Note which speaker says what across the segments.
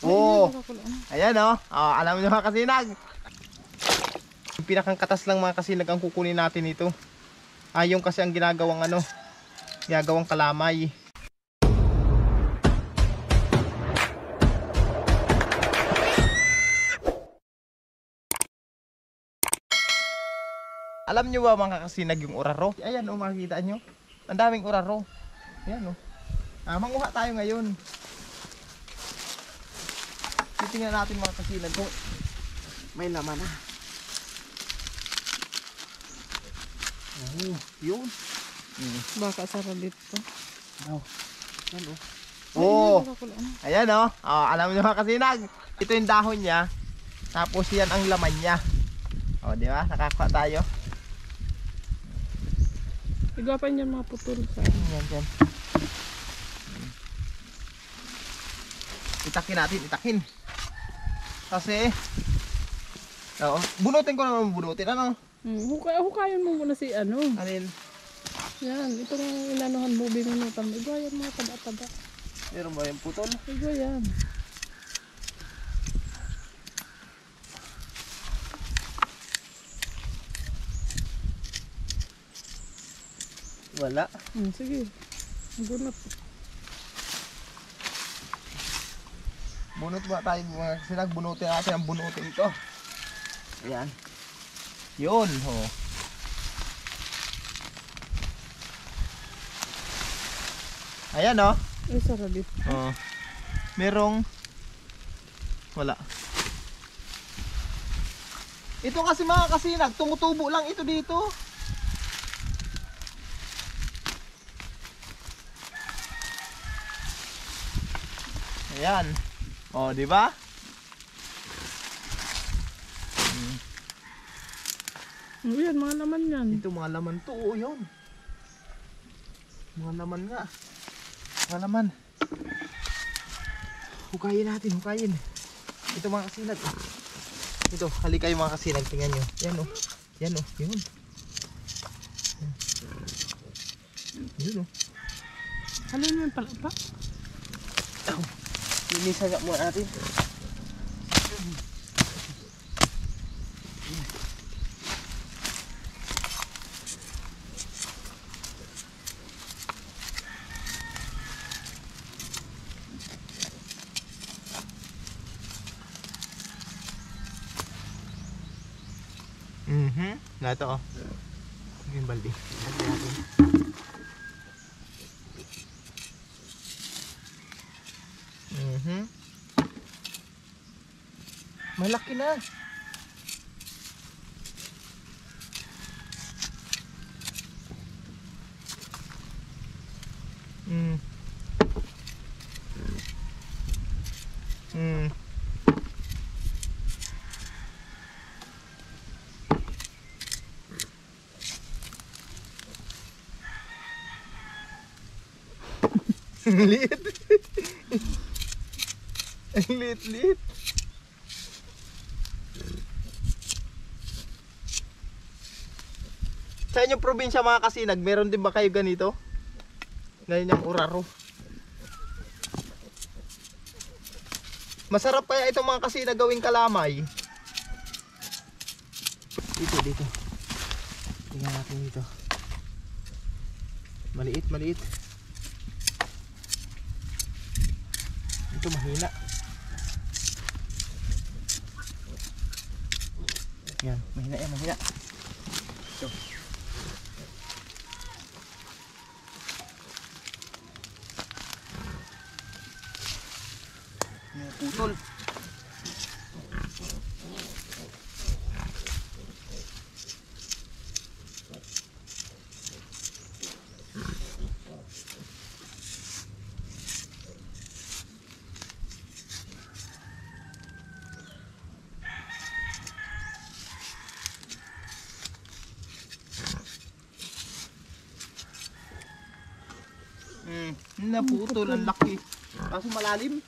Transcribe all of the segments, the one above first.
Speaker 1: Oo. Ayan o. Oh, alam niyo mga kasinag. Yung pinakang katas lang mga kasinag ang kukunin natin ito. Yung kasi ang ginagawang ginagawang kalamay. Alam niyo ba mga kasinag yung uraro? Ayan o, makikita nyo. Ang daming uraro. Ayan o. Manguha tayo ngayon. Titingnan natin mga kasinag kung may laman na. Yun.
Speaker 2: Baka sarap dito.
Speaker 1: Ayan o. Ayan o. Alam niyo mga kasinag. Ito yung dahon niya. Tapos yan ang laman niya. Di ba? Nakakuha tayo.
Speaker 2: Igapan niya mga putol sa
Speaker 1: Yan. Itakin natin, itakin. Kasi bunutin ko naman, bunutin
Speaker 2: Hukayan mo muna si ano.
Speaker 1: Alin?
Speaker 2: Yan, itong inanuhan mo, binunutan mo. Igayan mga taba-taba.
Speaker 1: Meron ba yung putol?
Speaker 2: Igayan.
Speaker 1: Wala.
Speaker 2: Sige. Bunot.
Speaker 1: Bunot ba tayo mga kasinag? Bunutin natin ang bunutin ito. Ayan. Yun. Ayan o.
Speaker 2: Ay, sarap dito.
Speaker 1: Merong wala. Ito kasi mga kasinag, tumutubo lang ito dito. Ayan. Di ba?
Speaker 2: Yan, mga laman yan.
Speaker 1: Ito mga laman to, yun. Mga laman nga. Mga laman. Hukayin natin, hukayin. Ito mga kasinag. Ito, halika kayo mga kasinag, tingnan nyo. Yan o. Yan o, yun. Yun o.
Speaker 2: Ano naman pala pa?
Speaker 1: Linisan nga muna natin. Na ito o. Yung baldi. Lagyan natin. Malaki na. Liit. Ang liit. Sa inyong probinsya mga kasinag, meron din ba kayo ganito? Ganyan yung uraro. Masarap kaya itong mga kasinag gawing kalamay. Dito. Tingnan natin dito. Maliit. Ito mahina. Yan, mahina. Ito. Yung putol. Naputol, ang laki. Kaso malalim.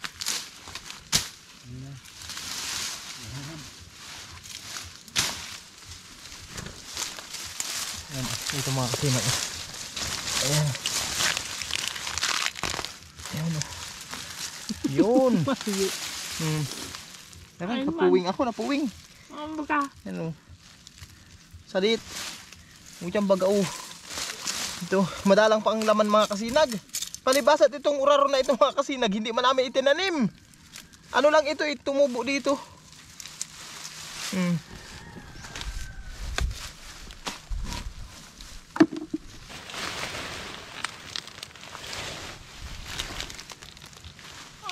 Speaker 1: Ayan, ito mga kasinag. Ayan. Ayan o. Yun. Tara,
Speaker 2: Ayun,
Speaker 1: napuwing ako, napuwing.
Speaker 2: Ano ka?
Speaker 1: Ano? Salit. Mutyang bagao. Ito, madalang pa ang laman mga kasinag. Palibasat itong uraro na ito mga kasinag, hindi man namin itinanim. Ano lang ito, tumubo dito.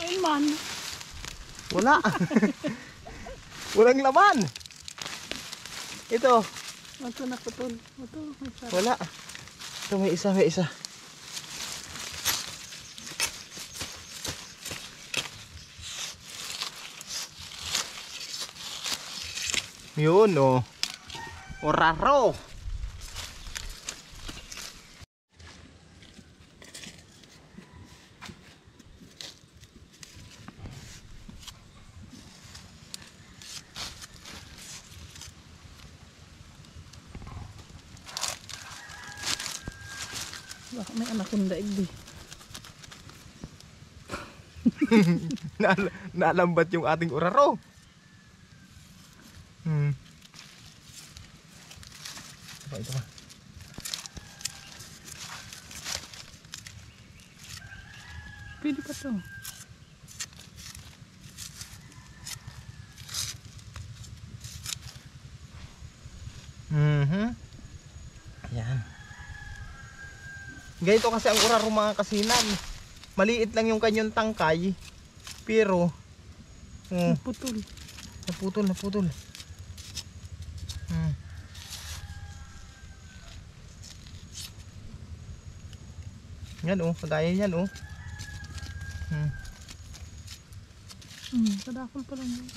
Speaker 2: Ayun man.
Speaker 1: Wala. Walang laman. Ito,
Speaker 2: Ito naputol. Ito, may sarap.
Speaker 1: wala. Ito, may isa, may isa. Yun, oh. Uraro.
Speaker 2: Baka may anaconda igdi.
Speaker 1: Nalambat yung ating uraro. Ito pa.
Speaker 2: Pwede pa to.
Speaker 1: Yan. Ganito kasi ang uraro mga kasinan. Maliit lang yung kanyang tangkay. Pero
Speaker 2: Naputol.
Speaker 1: naputol. Yan oh, kagaya yan oh.
Speaker 2: Kadakol pa lang yun.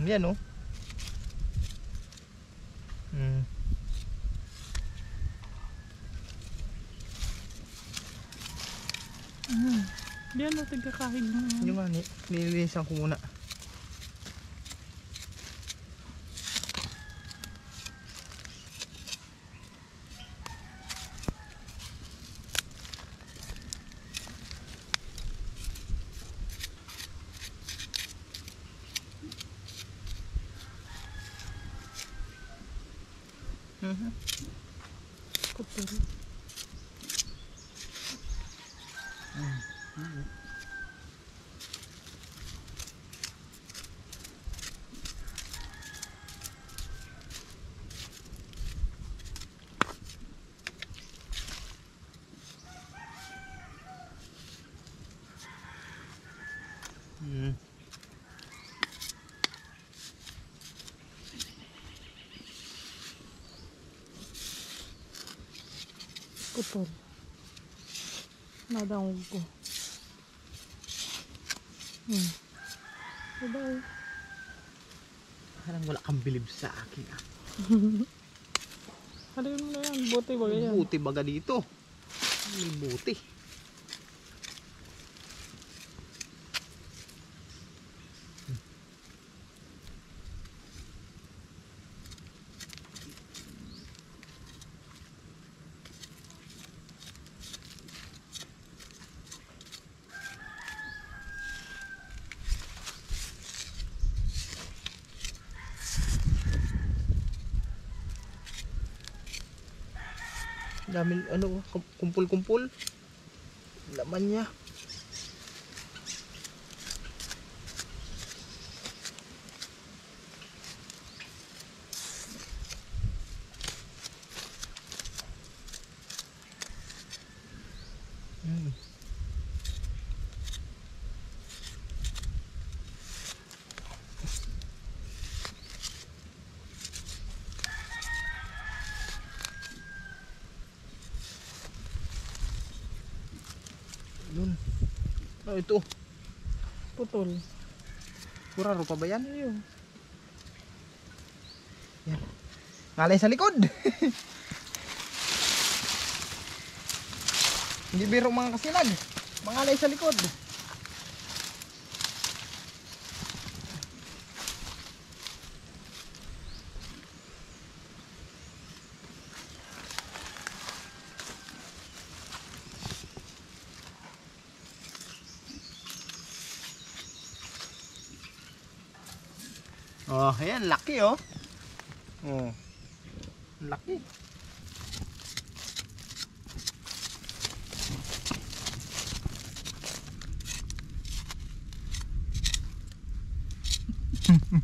Speaker 1: Yan oh.
Speaker 2: Diyan o, tigakahig mo.
Speaker 1: Yung nga, nililisan ko muna.
Speaker 2: Putol. Putol. Nadangog ko. Diba o?
Speaker 1: Parang wala kang bilib sa akin ah.
Speaker 2: Halin mo na yan. Buti ba yan?
Speaker 1: Buti baga dito. May buti. Dami ano, kumpul-kumpul. Laman niya. Yun. Oh, ito.
Speaker 2: Putol.
Speaker 1: Kuraro pa ba yan?
Speaker 2: Ayun.
Speaker 1: Yan. Ngalay sa likod. Hindi biro mga kasinag. Mangalay sa likod. Oh, ayan, laki oh. Oh. Laki.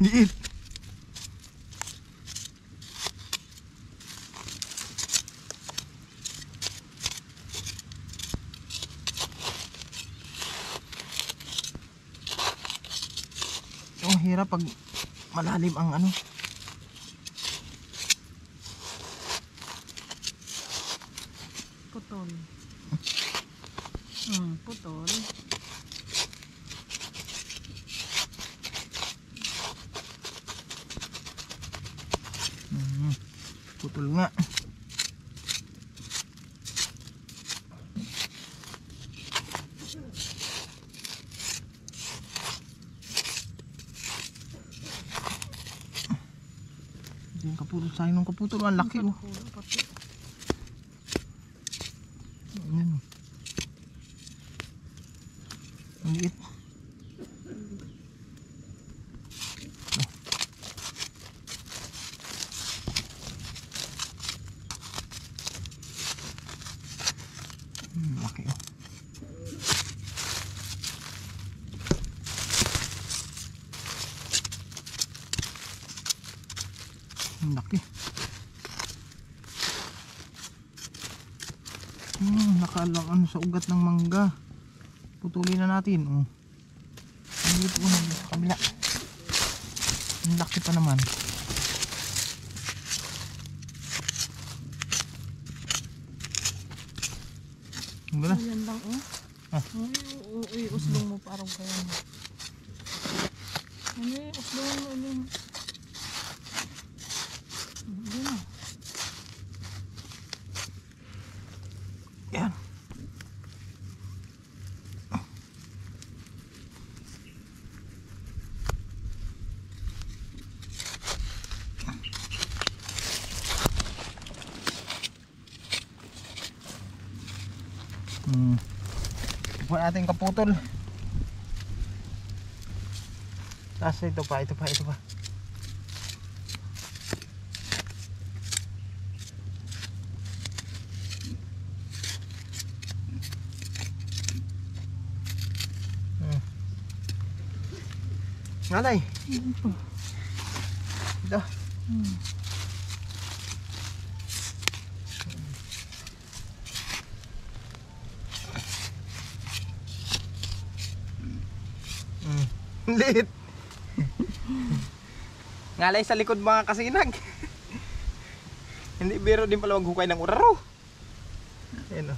Speaker 1: Liit. Oh, hirap pag malalim ang ano.
Speaker 2: Putol. Putol.
Speaker 1: Putol nga. Yung kaputol, sayang ng kaputol, ang laki oh. Ayan. Ang liit. Laki oh. Ang laki. Nakalang ano sa ugat ng mangga. Putulin na natin oh. Ang liit oh, sa kabila. Ang laki pa naman. Ang gala.
Speaker 2: Ayan lang oh. Uy, uslong mo parang kaya. Uslong mo ulit. Ayan.
Speaker 1: Yan. Ipuan natin kaputol. Tapos ito pa. Ngalay. Ito. Liit. Ngalay sa likod mga kasinag. Hindi biro din pala maghukay ng uraro. Ayan o.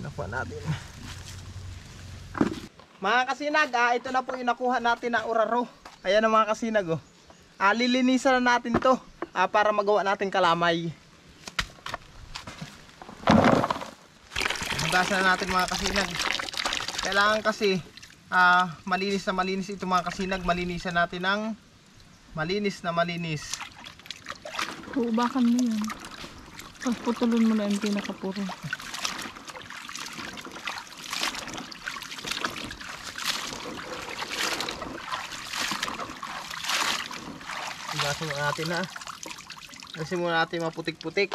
Speaker 1: Nakuha natin. Mga kasinag, ito na po yung nakuha natin na uraro. Ayan na mga kasinag oh. Lilinisan na natin to para magawa natin kalamay. Hugasan na natin mga kasinag. Kailangan kasi malinis na malinis ito mga kasinag. Malinisan natin ng malinis na malinis.
Speaker 2: Huubakan mo yan. Tapos putulun mo na yung pinakapuro.
Speaker 1: Hugasan muna natin na. Hugasan muna natin maputik-putik.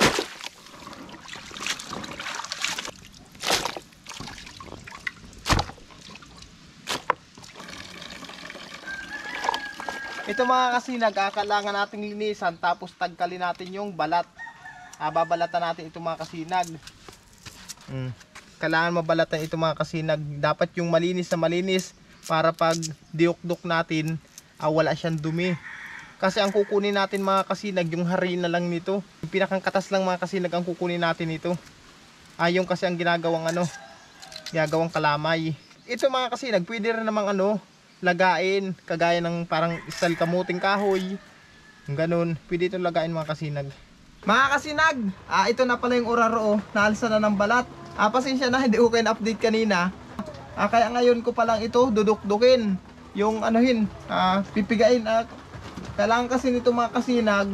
Speaker 1: Ito mga kasinag, kailangan nating linisan tapos tagkalin natin yung balat. Babalatan natin ito mga kasinag. Kailangan mabalatan ito mga kasinag. Dapat yung malinis na malinis para pag diukdok natin, wala siyang dumi. Kasi ang kukunin natin mga kasinag, yung harina lang nito. Yung pinakang katas lang mga kasinag ang kukunin natin ito. Yung kasi ang ginagawang ginagawang kalamay. Ito mga kasinag, pwede rin namang lagain, kagaya ng parang style kamuting kahoy. Yung ganun, pwede itong lagain mga kasinag. Mga kasinag, ito na pala yung uraro, naalsa na ng balat. Pasensya na, hindi ko kayo na-update kanina. Kaya ngayon ko palang ito duduk-dukin. Yung pipigain. Kailangan kasi nito mga kasinag,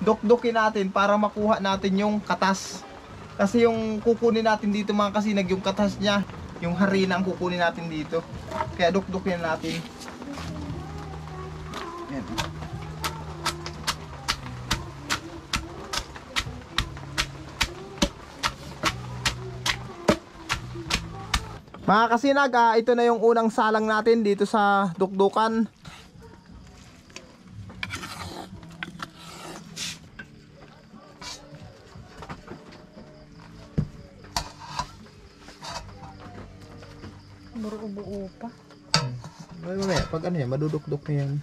Speaker 1: duk-dukin natin para makuha natin yung katas. Kasi yung kukunin natin dito mga kasinag, yung katas niya, yung harina ang kukunin natin dito. Kaya duk-dukin natin. Yan. Mga kasinag, ito na yung unang salang natin dito sa dukdukan.
Speaker 2: Muro ubo pa.
Speaker 1: Mamaya, pag ano yan, madudukduk na yan.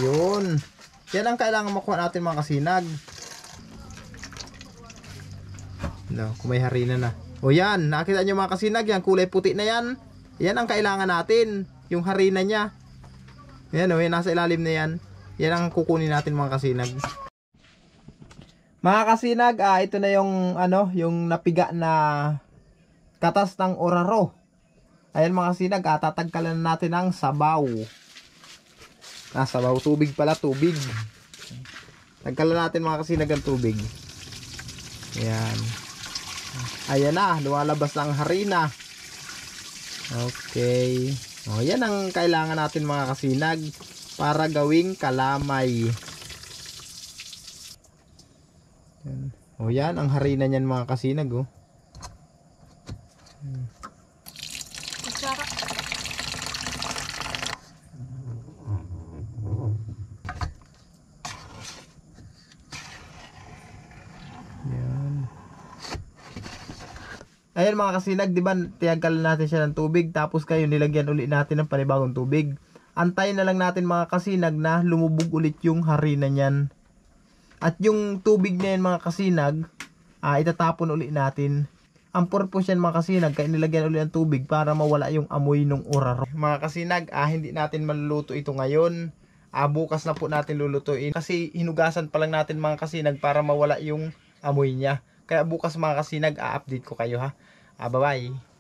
Speaker 1: Yun. Yan ang kailangan makuha natin mga kasinag. No, kung may harina na. O yan, nakita nyo mga kasinag, yan kulay puti na yan. Yan ang kailangan natin, yung harina niya. Yan o, yan nasa ilalim na yan. Yan ang kukunin natin mga kasinag. Mga kasinag, ito na yung ano, yung napiga na katas ng oraro. Ayan mga kasinag, tatagkalan natin ng sabaw. Sabaw, tubig pala, tubig. Tagkalan natin mga kasinag ang tubig. Ayan. Ayan na, lumalabas na ang harina. Okay. O, yan ang kailangan natin mga kasinag para gawing kalamay. Yan. O, yan ang harina niyan mga kasinag. O. Ayan mga kasinag, di ba tiyagkalan natin siya ng tubig tapos kayo nilagyan ulit natin ng panibagong tubig. Antayin na lang natin mga kasinag na lumubog ulit yung harina niyan. At yung tubig na yan mga kasinag, itatapon ulit natin. Ang purpose yan mga kasinag, kaya nilagyan ulit ng tubig para mawala yung amoy ng oraro. Mga kasinag, hindi natin maluluto ito ngayon. Bukas na po natin lulutuin. Kasi hinugasan pa lang natin mga kasinag para mawala yung amoy niya. Kaya bukas mga kasinag, update ko kayo ha. Bye-bye.